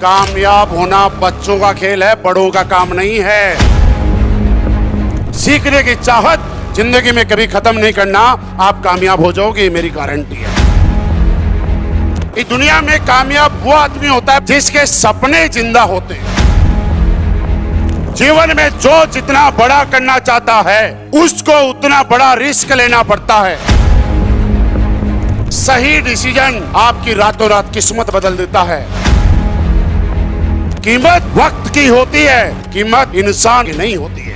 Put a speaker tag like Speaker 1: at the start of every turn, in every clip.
Speaker 1: कामयाब होना बच्चों का खेल है, बड़ों का काम नहीं है। सीखने की चाहत जिंदगी में कभी खत्म नहीं करना, आप कामयाब हो जाओगे, ये मेरी गारंटी है। इस दुनिया में कामयाब वो आदमी होता है जिसके सपने जिंदा होते हैं। जीवन में जो जितना बड़ा करना चाहता है उसको उतना बड़ा रिस्क लेना पड़ता है। सही डिसीजन आपकी रातों रात किस्मत बदल देता है। कीमत वक्त की होती है, कीमत इंसान की नहीं होती है।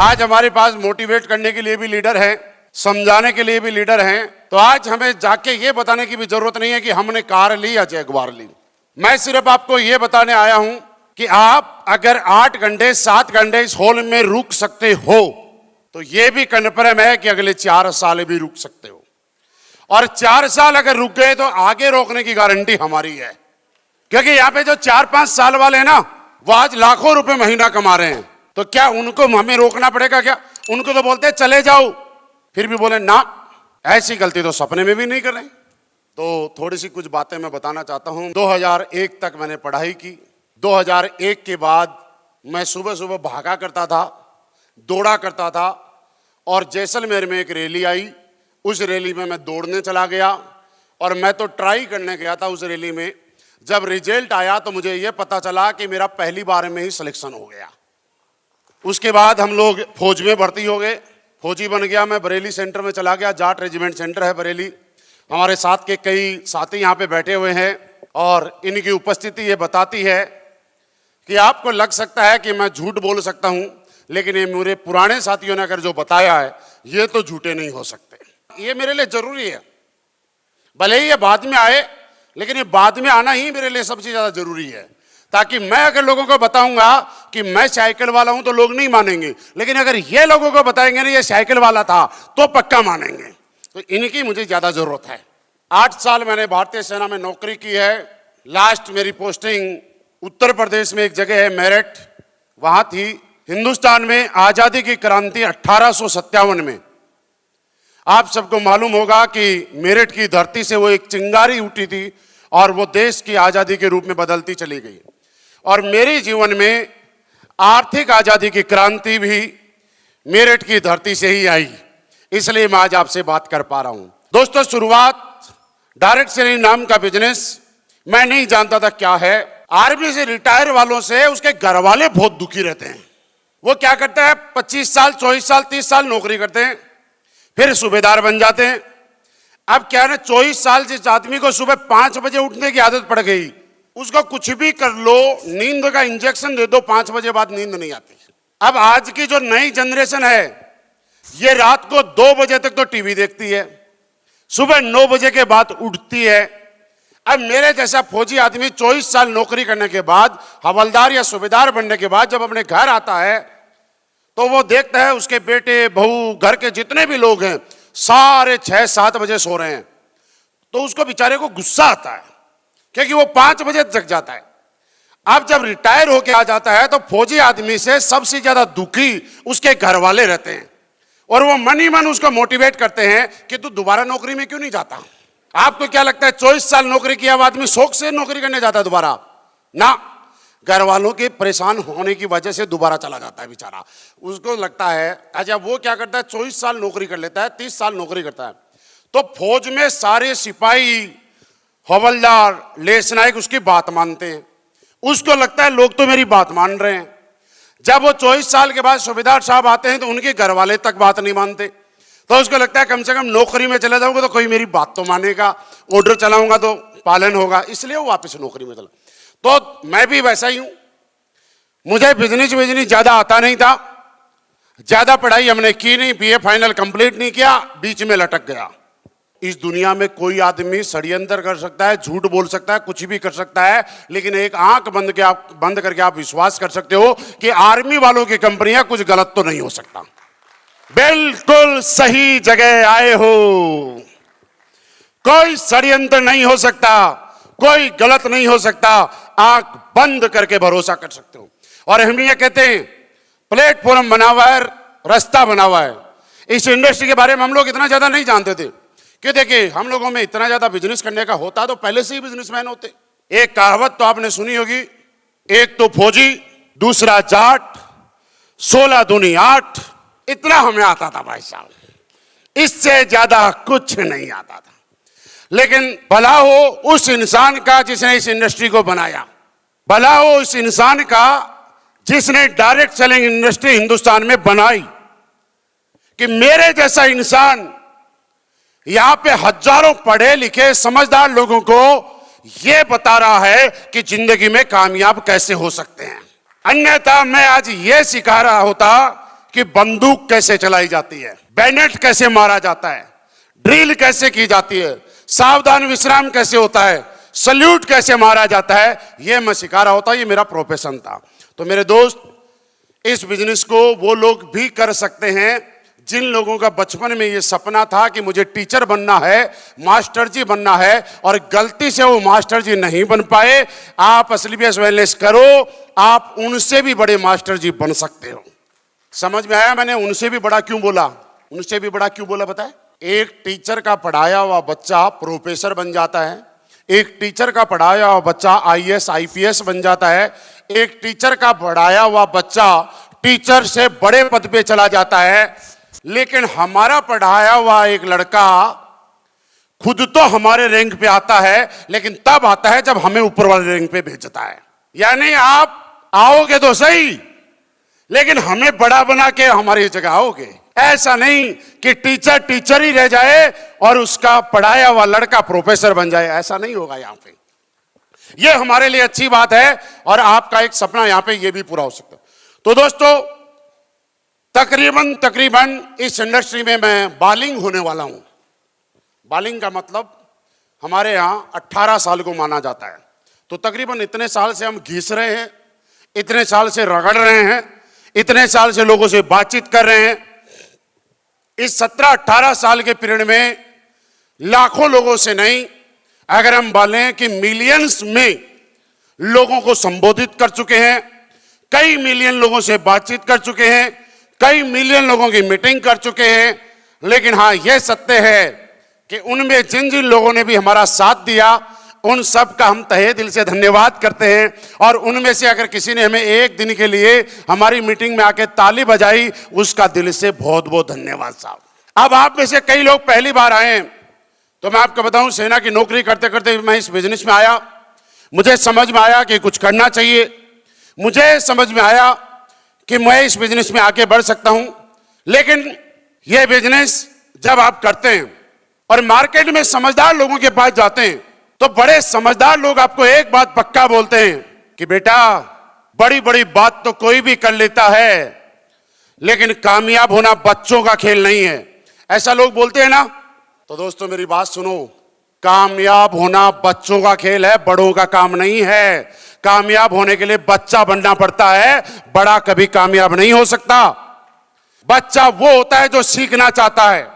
Speaker 1: आज हमारे पास मोटिवेट करने के लिए भी लीडर हैं, समझाने के लिए भी लीडर हैं। तो आज हमें जाके ये बताने की भी जरूरत नहीं है कि हमने कार ली या जैगुआर ली। मैं सिर्फ आपको ये बताने आया हूं कि आप अगर 8 घंटे 7 घंटे इस हॉल में रुक सकते हो तो ये भी कन्फर्म है कि अगले 4 साल भी रुक सकते हो। और 4 साल अगर रुक गए तो आगे रोकने की गारंटी हमारी है, क्योंकि यहाँ पे जो 4-5 साल वाले हैं ना, वो आज लाखों रुपए महीना कमा रहे हैं। तो क्या उनको हमें रोकना पड़ेगा क्या? उनको तो बोलते हैं चले जाओ, फिर भी बोले ना। ऐसी गलती तो सपने में भी नहीं कर रहे। तो थोड़ी सी कुछ बातें मैं बताना चाहता हूं। 2001 तक मैंने पढ़ाई की। 2001 के बाद मैं सुबह सुबह भागा करता था, दौड़ा करता था। और जैसलमेर में एक रैली आई, उस रैली में मैं दौड़ने चला गया। और मैं तो ट्राई करने गया था उस रैली में। जब रिजल्ट आया तो मुझे यह पता चला कि मेरा पहली बार में ही सिलेक्शन हो गया। उसके बाद हम लोग फौज में भर्ती हो गए, फौजी बन गया। मैं बरेली सेंटर में चला गया, जाट रेजिमेंट सेंटर है बरेली। हमारे साथ के कई साथी यहाँ पे बैठे हुए हैं और इनकी उपस्थिति ये बताती है कि आपको लग सकता है कि मैं झूठ बोल सकता हूँ, लेकिन ये मेरे पुराने साथियों ने अगर जो बताया है ये तो झूठे नहीं हो सकते। ये मेरे लिए जरूरी है, भले ही ये बाद में आए, लेकिन ये बाद में आना ही मेरे लिए सबसे ज्यादा जरूरी है। ताकि मैं अगर लोगों को बताऊंगा कि मैं साइकिल वाला हूं तो लोग नहीं मानेंगे, लेकिन अगर ये लोगों को बताएंगे ना ये साइकिल वाला था तो पक्का मानेंगे। तो इनकी मुझे ज्यादा जरूरत है। 8 साल मैंने भारतीय सेना में नौकरी की है। लास्ट मेरी पोस्टिंग उत्तर प्रदेश में एक जगह है मेरठ, वहां थी। हिंदुस्तान में आजादी की क्रांति 1857 में, आप सबको मालूम होगा कि मेरठ की धरती से वो एक चिंगारी उठी थी और वो देश की आजादी के रूप में बदलती चली गई। और मेरे जीवन में आर्थिक आजादी की क्रांति भी मेरठ की धरती से ही आई, इसलिए मैं आज आपसे बात कर पा रहा हूं। दोस्तों, शुरुआत डायरेक्ट सेलिंग नाम का बिजनेस मैं नहीं जानता था क्या है। आर्मी से रिटायर वालों से उसके घर वाले बहुत दुखी रहते हैं। वो क्या करते हैं, 25 साल 24 साल 30 साल नौकरी करते हैं, फिर सूबेदार बन जाते हैं। अब क्या है ना, 24 साल जिस आदमी को सुबह 5 बजे उठने की आदत पड़ गई, उसको कुछ भी कर लो, नींद का इंजेक्शन दे दो, 5 बजे बाद नींद नहीं आती। अब आज की जो नई जनरेशन है ये रात को 2 बजे तक तो टीवी देखती है, सुबह 9 बजे के बाद उठती है। अब मेरे जैसा फौजी आदमी 24 साल नौकरी करने के बाद, हवलदार या सूबेदार बनने के बाद जब अपने घर आता है तो वो देखता है उसके बेटे बहू घर के जितने भी लोग हैं सारे 6-7 बजे सो रहे हैं। तो उसको बेचारे को गुस्सा आता है, क्योंकि वो 5 बजे जग जाता है। अब जब रिटायर होके आ जाता है तो फौजी आदमी से सबसे ज्यादा दुखी उसके घर वाले रहते हैं और वो मन ही मन उसको मोटिवेट करते हैं कि तू दोबारा नौकरी में क्यों नहीं जाता। आपको क्या लगता है 24 साल नौकरी किया हुआ आदमी शौक से नौकरी करने जाता है दोबारा? ना, घर वालों के परेशान होने की वजह से दोबारा चला जाता है बेचारा। उसको लगता है, अच्छा वो क्या करता है, 24 साल नौकरी कर लेता है, 30 साल नौकरी करता है। तो फौज में सारे सिपाही, हवलदार, लेस नायक उसकी बात मानते हैं। उसको लगता है लोग तो मेरी बात मान रहे हैं। जब वो 24 साल के बाद सूबेदार साहब आते हैं तो उनके घर वाले तक बात नहीं मानते। तो उसको लगता है कम से कम नौकरी में चला जाऊंगा तो कोई मेरी बात तो मानेगा, ऑर्डर चलाऊंगा तो पालन होगा, इसलिए वो वापस नौकरी में चला। तो मैं भी वैसा ही हूं। मुझे बिजनेस ज्यादा आता नहीं था, ज्यादा पढ़ाई हमने की नहीं, बीए फाइनल कंप्लीट नहीं किया, बीच में लटक गया। इस दुनिया में कोई आदमी षड्यंत्र कर सकता है, झूठ बोल सकता है, कुछ भी कर सकता है, लेकिन एक आंख बंद करके आप विश्वास कर सकते हो कि आर्मी वालों की कंपनियां कुछ गलत तो नहीं हो सकता। बिल्कुल सही जगह आए हो, कोई षड्यंत्र नहीं हो सकता, कोई गलत नहीं हो सकता, आंख बंद करके भरोसा कर सकते हो। और हम ये कहते हैं प्लेटफॉर्म बना हुआ है, रास्ता बना हुआ है, इस इंडस्ट्री के बारे में हम लोग इतना ज्यादा नहीं जानते थे कि देखिए हम लोगों में इतना ज्यादा बिजनेस करने का होता तो पहले से ही बिजनेसमैन होते। एक कहावत तो आपने सुनी होगी, एक तो फौजी दूसरा जाट 16 दूनी 8, इतना हमें आता था भाई साहब, इससे ज्यादा कुछ नहीं आता था। लेकिन भला हो उस इंसान का जिसने इस इंडस्ट्री को बनाया, भला हो उस इंसान का जिसने डायरेक्ट सेलिंग इंडस्ट्री हिंदुस्तान में बनाई, कि मेरे जैसा इंसान यहां पे हजारों पढ़े लिखे समझदार लोगों को यह बता रहा है कि जिंदगी में कामयाब कैसे हो सकते हैं। अन्यथा मैं आज यह सिखा रहा होता कि बंदूक कैसे चलाई जाती है, बैनेट कैसे मारा जाता है, ड्रिल कैसे की जाती है, सावधान विश्राम कैसे होता है, सल्यूट कैसे मारा जाता है, यह मैं सिखा रहा होता। ये मेरा प्रोफेशन था। तो मेरे दोस्त, इस बिजनेस को वो लोग भी कर सकते हैं जिन लोगों का बचपन में ये सपना था कि मुझे टीचर बनना है, मास्टर जी बनना है, और गलती से वो मास्टर जी नहीं बन पाए। आप एसलीपीएस वेलनेस करो, आप उनसे भी बड़े मास्टर जी बन सकते हो। समझ में आया मैंने उनसे भी बड़ा क्यों बोला? उनसे भी बड़ा क्यों बोला पता है? एक टीचर का पढ़ाया हुआ बच्चा प्रोफेसर बन जाता है, एक टीचर का पढ़ाया हुआ बच्चा आईएएस आईपीएस बन जाता है, एक टीचर का पढ़ाया हुआ बच्चा टीचर से बड़े पद पे चला जाता है। लेकिन हमारा पढ़ाया हुआ एक लड़का खुद तो हमारे रैंक पे आता है, लेकिन तब आता है जब हमें ऊपर वाले रैंक पे भेजता है। यानी आप आओगे तो सही, लेकिन हमें बड़ा बना के हमारी जगह आओगे। ऐसा नहीं कि टीचर टीचर ही रह जाए और उसका पढ़ाया हुआ लड़का प्रोफेसर बन जाए, ऐसा नहीं होगा यहां पे। ये हमारे लिए अच्छी बात है और आपका एक सपना यहां पे ये भी पूरा हो सकता है। तो दोस्तों, तकरीबन इस इंडस्ट्री में मैं बालिंग होने वाला हूं। बालिंग का मतलब हमारे यहां 18 साल को माना जाता है। तो तकरीबन इतने साल से हम घिस रहे हैं, इतने साल से रगड़ रहे हैं, इतने साल से लोगों से बातचीत कर रहे हैं। इस 17-18 साल के पीरियड में लाखों लोगों से नहीं, अगर हम बोलें कि मिलियंस में लोगों को संबोधित कर चुके हैं, कई मिलियन लोगों से बातचीत कर चुके हैं, कई मिलियन लोगों की मीटिंग कर चुके हैं। लेकिन हाँ, यह सत्य है कि उनमें जिन जिन लोगों ने भी हमारा साथ दिया, उन सब का हम तहे दिल से धन्यवाद करते हैं। और उनमें से अगर किसी ने हमें एक दिन के लिए हमारी मीटिंग में आके ताली बजाई, उसका दिल से बहुत बहुत धन्यवाद साहब। अब आप में से कई लोग पहली बार आए हैं, तो मैं आपको बताऊं, सेना की नौकरी करते करते मैं इस बिजनेस में आया। मुझे समझ में आया कि कुछ करना चाहिए, मुझे समझ में आया कि मैं इस बिजनेस में आगे बढ़ सकता हूं। लेकिन यह बिजनेस जब आप करते हैं और मार्केट में समझदार लोगों के पास जाते हैं, तो बड़े समझदार लोग आपको एक बात पक्का बोलते हैं कि बेटा, बड़ी बड़ी बात तो कोई भी कर लेता है, लेकिन कामयाब होना बच्चों का खेल नहीं है। ऐसा लोग बोलते हैं ना। तो दोस्तों मेरी बात सुनो, कामयाब होना बच्चों का खेल है, बड़ों का काम नहीं है। कामयाब होने के लिए बच्चा बनना पड़ता है, बड़ा कभी कामयाब नहीं हो सकता। बच्चा वो होता है जो सीखना चाहता है,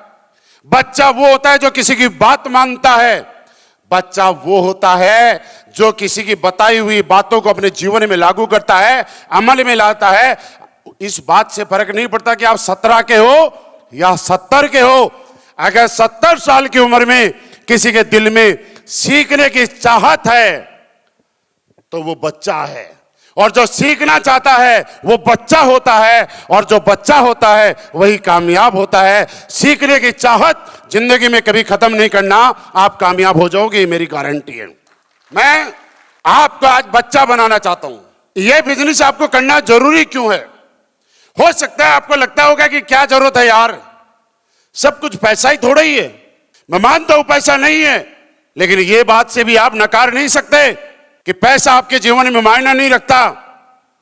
Speaker 1: बच्चा वो होता है जो किसी की बात मानता है, बच्चा वो होता है जो किसी की बताई हुई बातों को अपने जीवन में लागू करता है, अमल में लाता है। इस बात से फर्क नहीं पड़ता कि आप 17 के हो या 70 के हो। अगर 70 साल की उम्र में किसी के दिल में सीखने की चाहत है, तो वो बच्चा है। और जो सीखना चाहता है वो बच्चा होता है, और जो बच्चा होता है वही कामयाब होता है। सीखने की चाहत जिंदगी में कभी खत्म नहीं करना, आप कामयाब हो जाओगे, ये मेरी गारंटी है। मैं आपको आज बच्चा बनाना चाहता हूं। यह बिजनेस आपको करना जरूरी क्यों है? हो सकता है आपको लगता होगा कि क्या जरूरत है यार, सब कुछ पैसा ही थोड़ा ही है। मैं मानता हूं पैसा नहीं है, लेकिन यह बात से भी आप नकार नहीं सकते कि पैसा आपके जीवन में मायना नहीं रखता।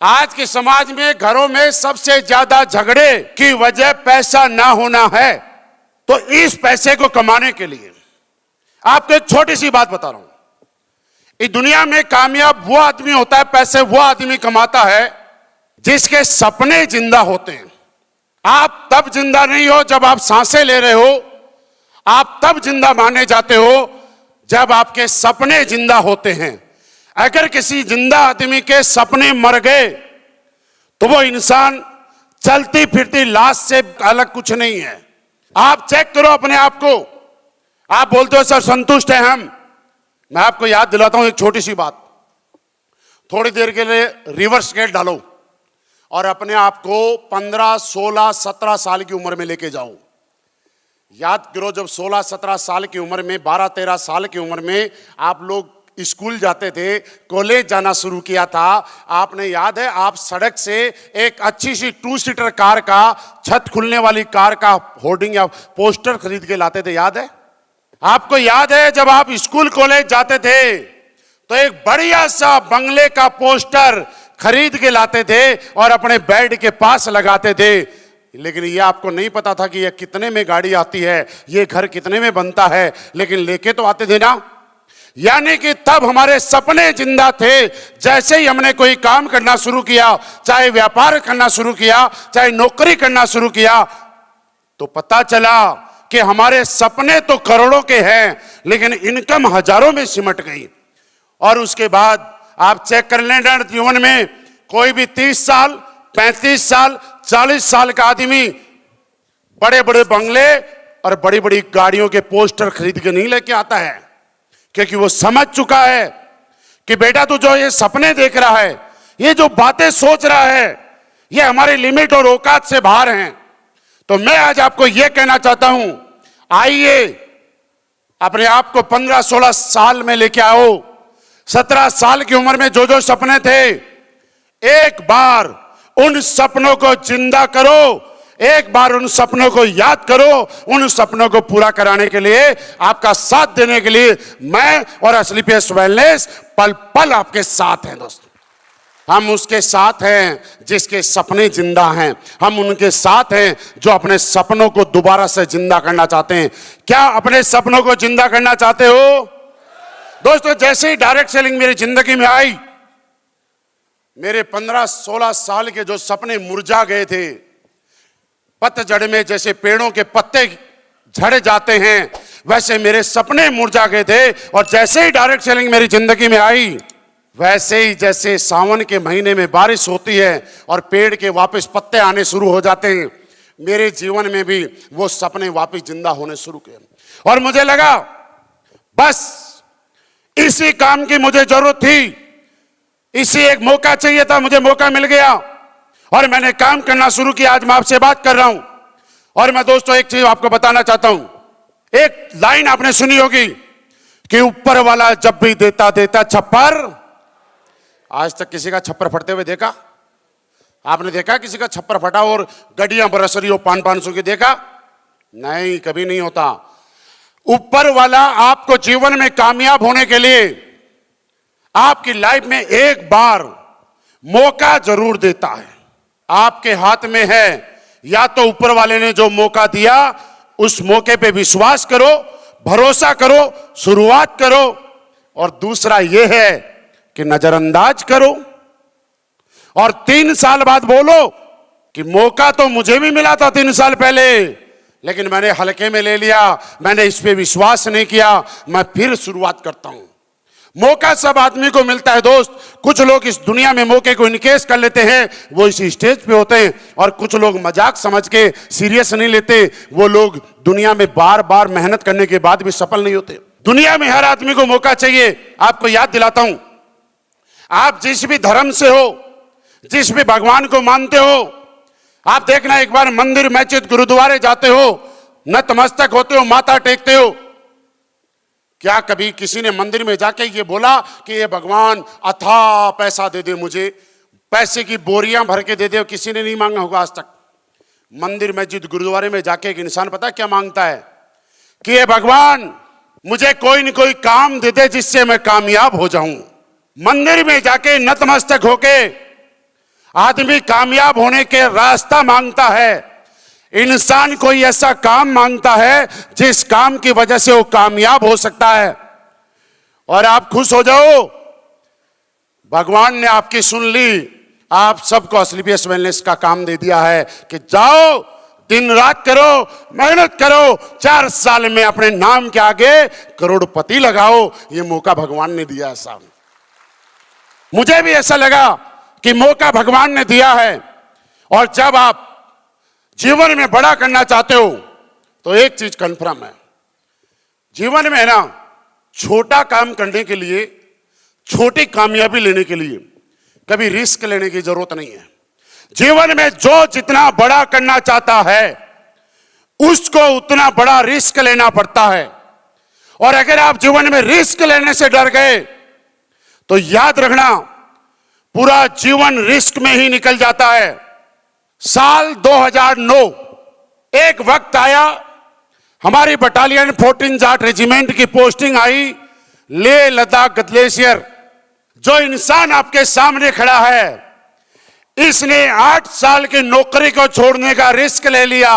Speaker 1: आज के समाज में घरों में सबसे ज्यादा झगड़े की वजह पैसा ना होना है। तो इस पैसे को कमाने के लिए आपको एक छोटी सी बात बता रहा हूं। इस दुनिया में कामयाब वो आदमी होता है, पैसे वो आदमी कमाता है जिसके सपने जिंदा होते हैं। आप तब जिंदा नहीं हो जब आप सांसें ले रहे हो, आप तब जिंदा माने जाते हो जब आपके सपने जिंदा होते हैं। अगर किसी जिंदा आदमी के सपने मर गए तो वो इंसान चलती फिरती लाश से अलग कुछ नहीं है। आप चेक करो अपने आप को। आप बोलते हो सर संतुष्ट हैं हम। मैं आपको याद दिलाता हूं एक छोटी सी बात। थोड़ी देर के लिए रिवर्स गेट डालो और अपने आप को 15, 16, 17 साल की उम्र में लेके जाओ। याद करो जब 16, 17 साल की उम्र में, 12, 13 साल की उम्र में आप लोग स्कूल जाते थे, कॉलेज जाना शुरू किया था। आपने याद है आप सड़क से एक अच्छी सी 2 सीटर कार का, छत खुलने वाली कार का होर्डिंग या पोस्टर खरीद के लाते थे, याद है? आपको याद है जब आप स्कूल कॉलेज जाते थे तो एक बढ़िया सा बंगले का पोस्टर खरीद के लाते थे और अपने बेड के पास लगाते थे। लेकिन ये आपको नहीं पता था कि ये कितने में गाड़ी आती है, ये घर कितने में बनता है, लेकिन लेके तो आते थे ना। यानी कि तब हमारे सपने जिंदा थे। जैसे ही हमने कोई काम करना शुरू किया, चाहे व्यापार करना शुरू किया, चाहे नौकरी करना शुरू किया, तो पता चला कि हमारे सपने तो करोड़ों के हैं लेकिन इनकम हजारों में सिमट गई। और उसके बाद आप चेक कर लेना जीवन में कोई भी 30 साल, 35 साल, 40 साल का आदमी बड़े बड़े बंगले और बड़ी बड़ी गाड़ियों के पोस्टर खरीद के नहीं लेके आता है, क्योंकि वो समझ चुका है कि बेटा तू जो ये सपने देख रहा है, ये जो बातें सोच रहा है, ये हमारी लिमिट और औकात से बाहर हैं। तो मैं आज आपको यह कहना चाहता हूं, आइए अपने आप को 15, 16 साल में लेके आओ। 17 साल की उम्र में जो जो सपने थे, एक बार उन सपनों को जिंदा करो, एक बार उन सपनों को याद करो। उन सपनों को पूरा कराने के लिए, आपका साथ देने के लिए मैं और एसलीपीएस वेलनेस पल पल आपके साथ हैं दोस्तों। हम उसके साथ हैं जिसके सपने जिंदा हैं। हम उनके साथ हैं जो अपने सपनों को दोबारा से जिंदा करना चाहते हैं। क्या अपने सपनों को जिंदा करना चाहते हो दोस्तों? जैसे ही डायरेक्ट सेलिंग मेरी जिंदगी में आई, मेरे 15, 16 साल के जो सपने मुरझा गए थे, पतझड़ में जैसे पेड़ों के पत्ते झड़ जाते हैं, वैसे मेरे सपने मुरझा गए थे। और जैसे ही डायरेक्ट सेलिंग मेरी जिंदगी में आई, वैसे ही जैसे सावन के महीने में बारिश होती है और पेड़ के वापस पत्ते आने शुरू हो जाते हैं, मेरे जीवन में भी वो सपने वापस जिंदा होने शुरू किए। और मुझे लगा बस इसी काम की मुझे जरूरत थी, इसी एक मौका चाहिए था। मुझे मौका मिल गया और मैंने काम करना शुरू किया। आज मैं आपसे बात कर रहा हूं और मैं दोस्तों एक चीज आपको बताना चाहता हूं। एक लाइन आपने सुनी होगी कि ऊपर वाला जब भी देता देता छप्पर। आज तक किसी का छप्पर फटते हुए देखा? आपने देखा किसी का छप्पर फटा और गड्डियां बरस रही हो 500 की? देखा? नहीं, कभी नहीं होता। ऊपर वाला आपको जीवन में कामयाब होने के लिए आपकी लाइफ में एक बार मौका जरूर देता है। आपके हाथ में है, या तो ऊपर वाले ने जो मौका दिया उस मौके पे विश्वास करो, भरोसा करो, शुरुआत करो, और दूसरा यह है कि नजरअंदाज करो और 3 साल बाद बोलो कि मौका तो मुझे भी मिला था 3 साल पहले, लेकिन मैंने हल्के में ले लिया, मैंने इस पे विश्वास नहीं किया, मैं फिर शुरुआत करता हूं। मौका सब आदमी को मिलता है दोस्त। कुछ लोग इस दुनिया में मौके को इनकेस कर लेते हैं, वो इस स्टेज पे होते हैं, और कुछ लोग मजाक समझ के सीरियस नहीं लेते, वो लोग दुनिया में बार बार मेहनत करने के बाद भी सफल नहीं होते। दुनिया में हर आदमी को मौका चाहिए। आपको याद दिलाता हूं, आप जिस भी धर्म से हो, जिस भी भगवान को मानते हो, आप देखना एक बार मंदिर, मस्जिद, गुरुद्वारे जाते हो, नतमस्तक होते हो, माथा टेकते हो। क्या कभी किसी ने मंदिर में जाके ये बोला कि ये भगवान अथाह पैसा दे दे, मुझे पैसे की बोरियां भर के दे दे? किसी ने नहीं मांगा होगा आज तक। मंदिर, मस्जिद, गुरुद्वारे में जाके एक इंसान पता क्या मांगता है कि ये भगवान मुझे कोई न कोई काम दे दे जिससे मैं कामयाब हो जाऊं। मंदिर में जाके नतमस्तक होके आदमी कामयाब होने के रास्ता मांगता है। इंसान कोई ऐसा काम मांगता है जिस काम की वजह से वो कामयाब हो सकता है। और आप खुश हो जाओ, भगवान ने आपकी सुन ली। आप सबको एसलीपीएस वेलनेस का काम दे दिया है कि जाओ, दिन रात करो, मेहनत करो, 4 साल में अपने नाम के आगे करोड़पति लगाओ। ये मौका भगवान ने दिया है साहब। मुझे भी ऐसा लगा कि मौका भगवान ने दिया है। और जब आप जीवन में बड़ा करना चाहते हो, तो एक चीज कन्फर्म है, जीवन में ना छोटा काम करने के लिए, छोटी कामयाबी लेने के लिए कभी रिस्क लेने की जरूरत नहीं है। जीवन में जो जितना बड़ा करना चाहता है उसको उतना बड़ा रिस्क लेना पड़ता है। और अगर आप जीवन में रिस्क लेने से डर गए तो याद रखना पूरा जीवन रिस्क में ही निकल जाता है। साल 2009 एक वक्त आया, हमारी बटालियन 14 जाट रेजिमेंट की पोस्टिंग आई लेह लद्दाख ग्लेशियर। जो इंसान आपके सामने खड़ा है इसने 8 साल की नौकरी को छोड़ने का रिस्क ले लिया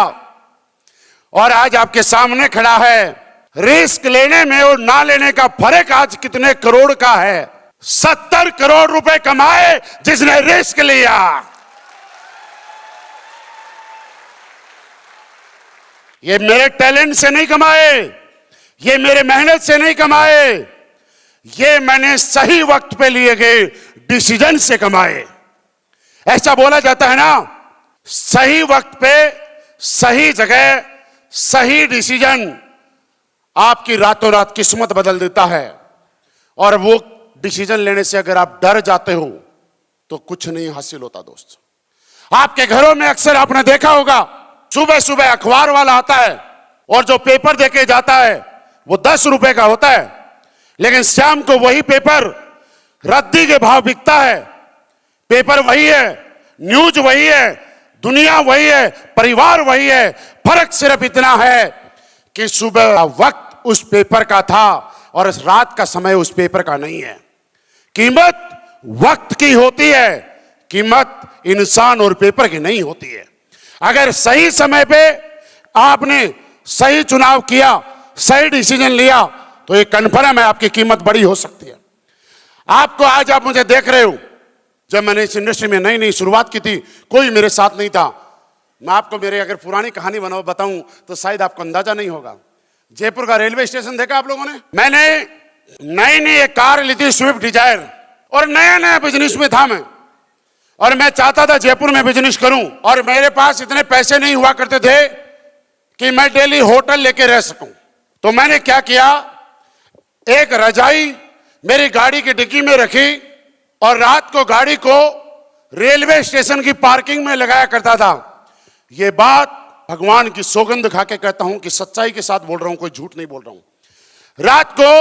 Speaker 1: और आज आपके सामने खड़ा है। रिस्क लेने में और ना लेने का फर्क आज कितने करोड़ का है। 70 करोड़ रुपए कमाए जिसने रिस्क लिया। ये मेरे टैलेंट से नहीं कमाए, ये मेरे मेहनत से नहीं कमाए, ये मैंने सही वक्त पे लिए गए डिसीजन से कमाए। ऐसा बोला जाता है ना, सही वक्त पे सही जगह सही डिसीजन आपकी रातों रात किस्मत बदल देता है। और वो डिसीजन लेने से अगर आप डर जाते हो तो कुछ नहीं हासिल होता। दोस्त, आपके घरों में अक्सर आपने देखा होगा, सुबह सुबह अखबार वाला आता है और जो पेपर देके जाता है वो 10 रुपए का होता है, लेकिन शाम को वही पेपर रद्दी के भाव बिकता है। पेपर वही है, न्यूज वही है, दुनिया वही है, परिवार वही है, फर्क सिर्फ इतना है कि सुबह वक्त उस पेपर का था और रात का समय उस पेपर का नहीं है। कीमत वक्त की होती है, कीमत इंसान और पेपर की नहीं होती है। अगर सही समय पे आपने सही चुनाव किया, सही डिसीजन लिया तो ये कन्फर्म है आपकी कीमत बड़ी हो सकती है। आपको आज आप मुझे देख रहे हो, जब मैंने इस इंडस्ट्री में नई नई शुरुआत की थी कोई मेरे साथ नहीं था। मैं आपको मेरे अगर पुरानी कहानी बताऊं तो शायद आपको अंदाजा नहीं होगा। जयपुर का रेलवे स्टेशन देखा आप लोगों ने? मैंने नई नई एक कार ली थी स्विफ्ट डिजायर और नया नया बिजनेस में था मैं, और मैं चाहता था जयपुर में बिजनेस करूं और मेरे पास इतने पैसे नहीं हुआ करते थे कि मैं डेली होटल लेके रह सकूं। तो मैंने क्या किया, एक रजाई मेरी गाड़ी की डिक्की में रखी और रात को गाड़ी को रेलवे स्टेशन की पार्किंग में लगाया करता था। यह बात भगवान की सौगंध खा के कहता हूं कि सच्चाई के साथ बोल रहा हूं, कोई झूठ नहीं बोल रहा हूं। रात को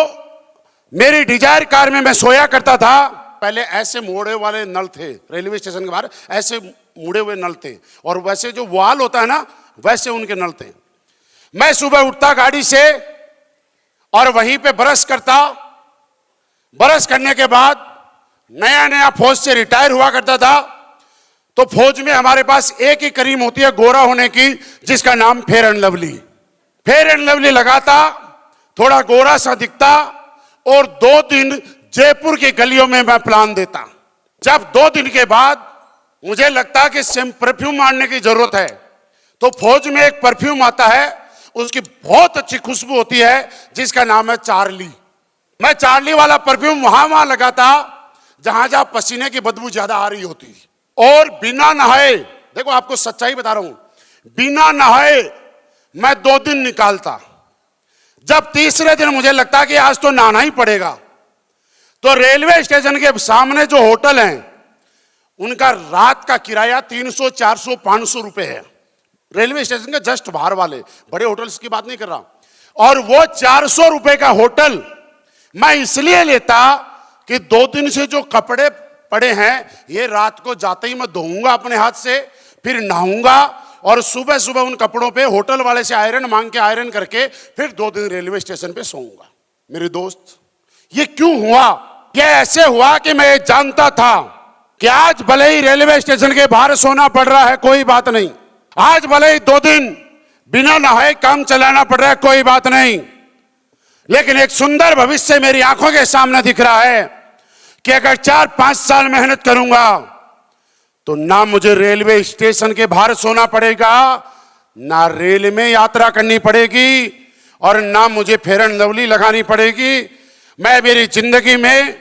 Speaker 1: मेरी डिजायर कार में मैं सोया करता था। पहले ऐसे मोड़े वाले नल थे रेलवे स्टेशन के बाहर, ऐसे मुड़े हुए नल थे और वैसे जो वाल होता है ना वैसे उनके नल थे। मैं सुबह उठता गाड़ी से और वहीं पे ब्रश करता। ब्रश करने के बाद नया नया फौज से रिटायर हुआ करता था, तो फौज में हमारे पास एक ही क्रीम होती है गोरा होने की जिसका नाम fair and lovely. Fair and lovely लगाता, थोड़ा गोरा सा दिखता और 2 दिन जयपुर की गलियों में मैं प्लान देता। जब 2 दिन के बाद मुझे लगता कि सेम परफ्यूम मारने की जरूरत है, तो फौज में एक परफ्यूम आता है, उसकी बहुत अच्छी खुशबू होती है जिसका नाम है चार्ली। मैं चार्ली वाला परफ्यूम वहां लगाता जहां जहां पसीने की बदबू ज्यादा आ रही होती। और बिना नहाए, देखो आपको सच्चाई बता रहा हूं, बिना नहाए मैं 2 दिन निकालता। जब तीसरे दिन मुझे लगता कि आज तो नहाना ही पड़ेगा, तो रेलवे स्टेशन के सामने जो होटल हैं उनका रात का किराया 300, 400, 500 रुपए है। रेलवे स्टेशन के जस्ट बाहर वाले बड़े होटल्स की बात नहीं कर रहा। और वो 400 रुपए का होटल मैं इसलिए लेता कि 2 दिन से जो कपड़े पड़े हैं ये रात को जाते ही मैं धोऊंगा अपने हाथ से, फिर नहाऊंगा और सुबह सुबह उन कपड़ों पे होटल वाले से आयरन मांग के आयरन करके फिर 2 दिन रेलवे स्टेशन पे सोऊंगा। मेरे दोस्त, ये क्यों हुआ? ये ऐसे हुआ कि मैं जानता था कि आज भले ही रेलवे स्टेशन के बाहर सोना पड़ रहा है, कोई बात नहीं। आज भले ही 2 दिन बिना नहाए काम चलाना पड़ रहा है, कोई बात नहीं। लेकिन एक सुंदर भविष्य मेरी आंखों के सामने दिख रहा है कि अगर 4-5 साल मेहनत करूंगा तो ना मुझे रेलवे स्टेशन के बाहर सोना पड़ेगा, ना रेल में यात्रा करनी पड़ेगी और ना मुझे फेयर एंड लवली लगानी पड़ेगी। मैं मेरी जिंदगी में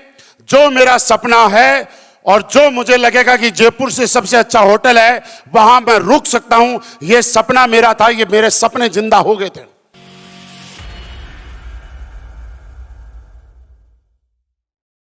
Speaker 1: जो मेरा सपना है और जो मुझे लगेगा कि जयपुर से सबसे अच्छा होटल है वहां मैं रुक सकता हूं, ये सपना मेरा था, ये मेरे सपने जिंदा हो गए थे।